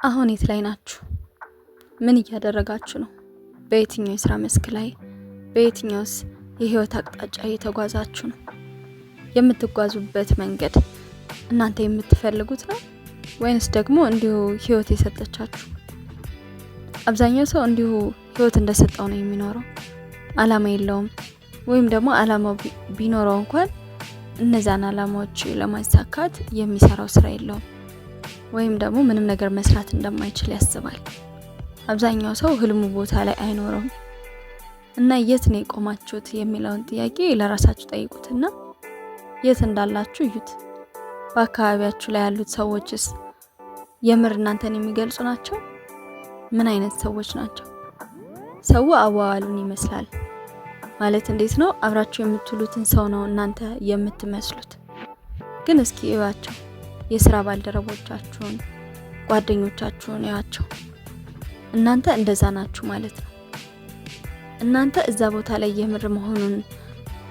አሁን የት ላይ ናችሁ? ምን እያደረጋችሁ ነው? በየትኛው የስራ መስክ ላይ፣ በየትኛውስ የህይወት አቅጣጫ እየተጓዛችሁ ነው? የምትጓዙበት መንገድ እናንተ የምትፈልጉት ነው ወይንስ ደግሞ እንዲሁ ህይወት የሰጠቻችሁ? አብዛኛው ሰው እንዲሁ ህይወት እንደሰጠው ነው የሚኖረው። አላማ የለውም። ወይም ደግሞ አላማው ቢኖረው እንኳን እነዛን አላማዎች ለማሳካት የሚሰራው ስራ የለውም። ወይም ደግሞ ምንም ነገር መስራት እንደማይችል ያስባል። አብዛኛው ሰው ህልሙ ቦታ ላይ አይኖርም። እና የት ነው የቆማችሁት የሚለውን ጥያቄ ለራሳችሁ ጠይቁትና የት እንዳላችሁ እዩት። በአካባቢያችሁ ላይ ያሉት ሰዎችስ የምር እናንተን የሚገልጹ ናቸው? ምን አይነት ሰዎች ናቸው? ሰው አዋዋሉን ይመስላል ማለት እንዴት ነው? አብራችሁ የምትሉትን ሰው ነው እናንተ የምትመስሉት። ግን እስኪ እዩዋቸው። የስራ ባልደረቦቻችሁን፣ ጓደኞቻችሁን እዩዋቸው። እናንተ እንደዛ ናችሁ ማለት ነው። እናንተ እዛ ቦታ ላይ የምር መሆኑን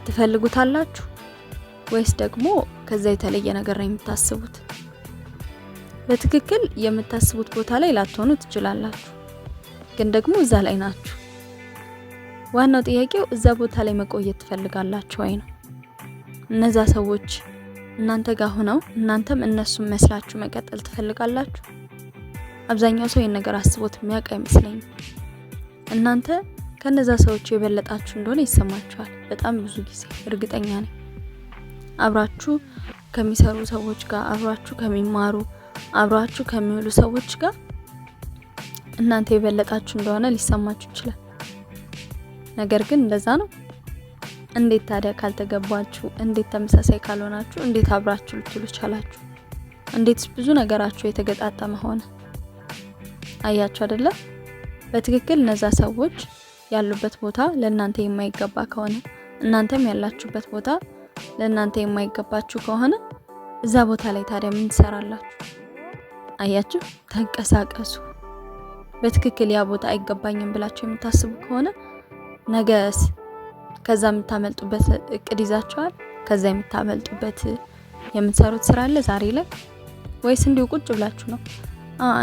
ትፈልጉታላችሁ ወይስ ደግሞ ከዛ የተለየ ነገር ነው የምታስቡት? በትክክል የምታስቡት ቦታ ላይ ላትሆኑ ትችላላችሁ፣ ግን ደግሞ እዛ ላይ ናችሁ። ዋናው ጥያቄው እዛ ቦታ ላይ መቆየት ትፈልጋላችሁ ወይ ነው። እነዛ ሰዎች እናንተ ጋር ሆነው እናንተም እነሱን መስላችሁ መቀጠል ትፈልጋላችሁ? አብዛኛው ሰው ይሄን ነገር አስቦት የሚያውቅ አይመስለኝም። እናንተ ከነዛ ሰዎች የበለጣችሁ እንደሆነ ይሰማችኋል። በጣም ብዙ ጊዜ እርግጠኛ ነኝ። አብራችሁ ከሚሰሩ ሰዎች ጋር፣ አብራችሁ ከሚማሩ፣ አብራችሁ ከሚውሉ ሰዎች ጋር እናንተ የበለጣችሁ እንደሆነ ሊሰማችሁ ይችላል። ነገር ግን እንደዛ ነው። እንዴት ታዲያ ካልተገባችሁ፣ እንዴት ተመሳሳይ ካልሆናችሁ እንዴት አብራችሁ ልትሉ ቻላችሁ? እንዴት ብዙ ነገራችሁ የተገጣጠመ ሆነ? አያችሁ አይደለ? በትክክል እነዛ ሰዎች ያሉበት ቦታ ለእናንተ የማይገባ ከሆነ፣ እናንተም ያላችሁበት ቦታ ለእናንተ የማይገባችሁ ከሆነ እዛ ቦታ ላይ ታዲያ ምን ትሰራላችሁ? አያችሁ? ተንቀሳቀሱ። በትክክል ያ ቦታ አይገባኝም ብላችሁ የምታስቡ ከሆነ ነገስ ከዛ የምታመልጡበት እቅድ ይዛችኋል? ከዛ የምታመልጡበት የምትሰሩት ስራ አለ ዛሬ ላይ? ወይስ እንዲሁ ቁጭ ብላችሁ ነው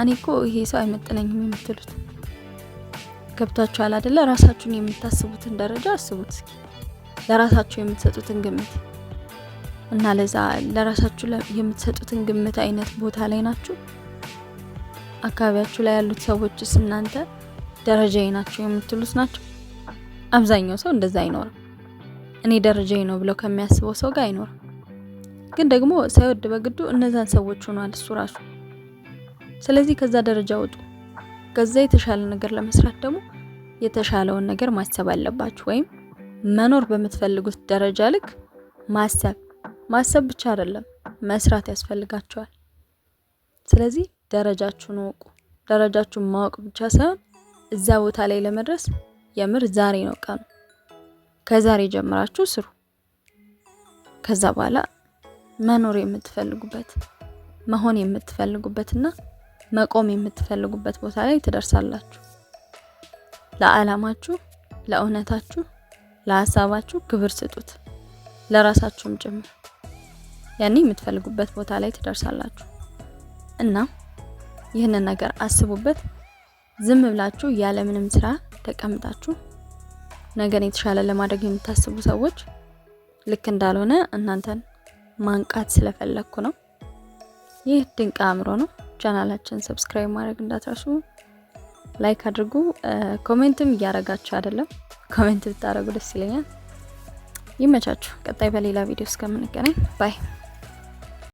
እኔ እኮ ይሄ ሰው አይመጥነኝም የምትሉት? ገብታችኋል አይደለ? ራሳችሁን የምታስቡትን ደረጃ አስቡት እስኪ። ለራሳችሁ የምትሰጡትን ግምት እና ለዛ ለራሳችሁ የምትሰጡትን ግምት አይነት ቦታ ላይ ናችሁ? አካባቢያችሁ ላይ ያሉት ሰዎችስ እናንተ ደረጃዬ ናቸው የምትሉት ናቸው? አብዛኛው ሰው እንደዛ አይኖርም። እኔ ደረጃዬ ነው ብለው ከሚያስበው ሰው ጋር አይኖርም። ግን ደግሞ ሳይወድ በግዱ እነዛን ሰዎች ሆኗል እሱ ራሱ። ስለዚህ ከዛ ደረጃ ወጡ። ከዛ የተሻለ ነገር ለመስራት ደግሞ የተሻለውን ነገር ማሰብ አለባችሁ። ወይም መኖር በምትፈልጉት ደረጃ ልክ ማሰብ ብቻ አይደለም መስራት ያስፈልጋችኋል። ስለዚህ ደረጃችሁን ወቁ። ደረጃችሁን ማወቅ ብቻ ሳይሆን እዛ ቦታ ላይ ለመድረስ የምር ዛሬ ነው ቀኑ። ከዛሬ ጀምራችሁ ስሩ። ከዛ በኋላ መኖር የምትፈልጉበት፣ መሆን የምትፈልጉበትና መቆም የምትፈልጉበት ቦታ ላይ ትደርሳላችሁ። ለዓላማችሁ፣ ለእውነታችሁ፣ ለሐሳባችሁ ክብር ስጡት፣ ለራሳችሁም ጭምር። ያኔ የምትፈልጉበት ቦታ ላይ ትደርሳላችሁ። እና ይህንን ነገር አስቡበት። ዝም ብላችሁ ያለ ምንም ስራ ተቀምጣችሁ ነገን የተሻለ ለማድረግ የምታስቡ ሰዎች ልክ እንዳልሆነ እናንተን ማንቃት ስለፈለኩ ነው። ይህ ድንቅ አእምሮ ነው። ቻናላችን ሰብስክራይብ ማድረግ እንዳትረሱ፣ ላይክ አድርጉ። ኮሜንትም እያረጋችሁ አይደለም፣ ኮሜንት ብታረጉ ደስ ይለኛል። ይመቻችሁ። ቀጣይ በሌላ ቪዲዮ እስከምንገናኝ ባይ።